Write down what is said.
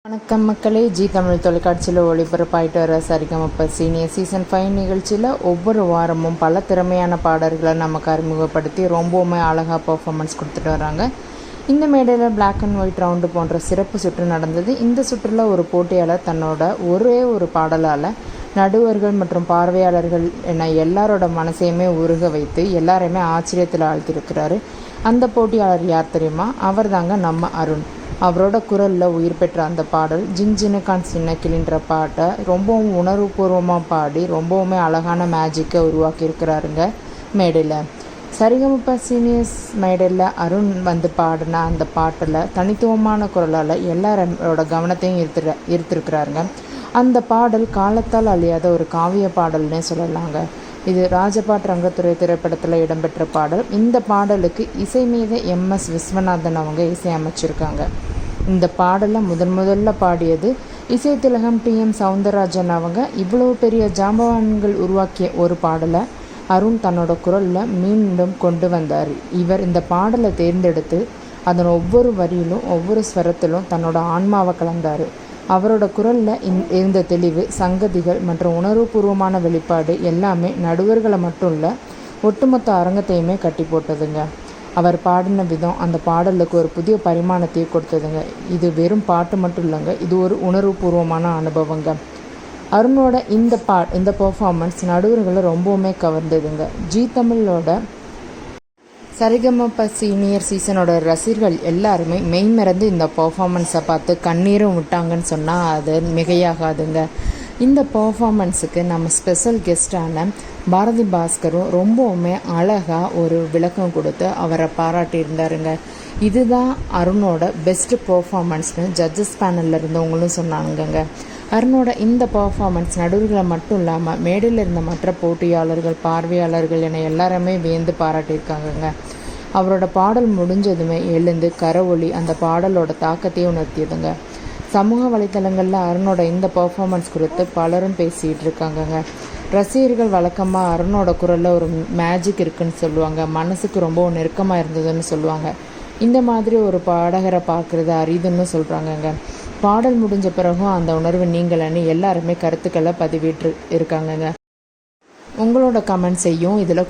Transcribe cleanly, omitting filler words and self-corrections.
வணக்கம் மக்களே. ஜி தமிழ் தொலைக்காட்சியில் ஒளிபரப்பாயிட்டு வர சரிகமப்ப சீனியர் சீசன் 5 நிகழ்ச்சியில் ஒவ்வொரு வாரமும் பல திறமையான பாடல்களை நமக்கு அறிமுகப்படுத்தி ரொம்பவுமே அழகாக பர்ஃபார்மன்ஸ் கொடுத்துட்டு வராங்க. இந்த மேடையில் பிளாக் அண்ட் ஒயிட் ரவுண்டு போன்ற சிறப்பு சுற்று நடந்தது. இந்த சுற்றில் ஒரு போட்டியாளர் தன்னோட ஒரே ஒரு பாடலால் நடுவர்கள் மற்றும் பார்வையாளர்கள் என எல்லாரோட மனசையுமே உருக வைத்து எல்லாரையுமே ஆச்சரியத்தில் ஆழ்த்திருக்கிறாரு. அந்த போட்டியாளர் யார் தெரியுமா? அவர் தாங்க நம்ம அருண். அவரோட குரலில் உயிர் பெற்ற அந்த பாடல் ஜின்ஜினுக்கான் சின்ன கிளின்ற பாட்டை ரொம்பவும் உணர்வுபூர்வமாக பாடி ரொம்பவுமே அழகான மேஜிக்கை உருவாக்கியிருக்கிறாருங்க மேடையில். சரிகமப்ப சீனியர்ஸ் மேடையில் அருண் வந்து பாடின அந்த பாட்டில் தனித்துவமான குரலால் எல்லாரோட கவனத்தையும் ஈர்த்திருக்கிறாருங்க. அந்த பாடல் காலத்தால் அழியாத ஒரு காவிய பாடல்னே சொல்லலாங்க. இது ராஜபாட் ரங்கத்துறை திரைப்படத்தில் இடம்பெற்ற பாடல். இந்த பாடலுக்கு இசை மீது MS விஸ்வநாதன் அவங்க இசையமைச்சிருக்காங்க. இந்த பாடலை முதல்ல பாடியது இசை திலகம் TM சவுந்தரராஜன் அவங்க. இவ்வளோ பெரிய ஜாம்பவான்கள் உருவாக்கிய ஒரு பாடலை அருண் தன்னோட குரலில் மீண்டும் கொண்டு வந்தார். இவர் இந்த பாடலை தேர்ந்தெடுத்து அதன் ஒவ்வொரு வரியிலும் ஒவ்வொரு ஸ்வரத்திலும் தன்னோட ஆன்மாவை கலந்தார். அவரோட குரலில் இருந்த தெளிவு, சங்கதிகள் மற்றும் உணர்வுபூர்வமான வெளிப்பாடு எல்லாமே நடுவர்களை மட்டும் இல்லை, ஒட்டுமொத்த அரங்கத்தையுமே கட்டி போட்டதுங்க. அவர் பாடின விதம் அந்த பாடலுக்கு ஒரு புதிய பரிமாணத்தையே கொடுத்ததுங்க. இது வெறும் பாட்டு மட்டும் இல்லைங்க, இது ஒரு உணர்வுபூர்வமான அனுபவங்க. அருணோட இந்த பெர்ஃபார்மன்ஸ் நடுவர்களை ரொம்பவுமே கவர்ந்ததுங்க. ஜி தமிழோட சரிகமப்ப சீனியர் சீசனோட ரசிகர்கள் எல்லாருமே மெய்மறந்து இந்த பர்ஃபார்மன்ஸை பார்த்து கண்ணீரும் விட்டாங்கன்னு சொன்னால் அது மிகையாகாதுங்க. இந்த பர்ஃபார்மன்ஸுக்கு நம்ம ஸ்பெஷல் கெஸ்டான பாரதி பாஸ்கரும் ரொம்பவுமே அழகாக ஒரு விளக்கம் கொடுத்து அவரை பாராட்டியிருந்தாருங்க. இதுதான் அருணோட பெஸ்ட் பர்ஃபார்மன்ஸ்னு ஜட்ஜஸ் பேனலில் இருந்தவங்களும் சொன்னாங்கங்க. அருணோட இந்த பர்ஃபார்மன்ஸ் நடுவர்களை மட்டும் இல்லாமல் மேடையில் இருந்த மற்ற போட்டியாளர்கள், பார்வையாளர்கள் என எல்லாருமே வியந்து பாராட்டியிருக்காங்கங்க. அவரோட பாடல் முடிஞ்சதுமே எழுந்து கரவொலி அந்த பாடலோட தாக்கத்தையே உணர்த்தியதுங்க. சமூக வலைத்தளங்களில் அருணோட இந்த பர்ஃபார்மன்ஸ் குறித்து பலரும் பேசிகிட்டு இருக்காங்கங்க. ரசிகர்கள் வழக்கமாக அருணோட குரலில் ஒரு மேஜிக் இருக்குன்னு சொல்லுவாங்க, மனசுக்கு ரொம்ப நெருக்கமாக இருந்ததுன்னு சொல்லுவாங்க. இந்த மாதிரி ஒரு பாடகரை பார்க்குறது அரிதுன்னு சொல்கிறாங்கங்க. பாடல் முடிஞ்ச பிறகும் அந்த உணர்வு நீங்களன்னு எல்லாருமே கருத்துக்களை பதிவிட்டு இருக்காங்கங்க. உங்களோட கமெண்ட்ஸையும் இதில்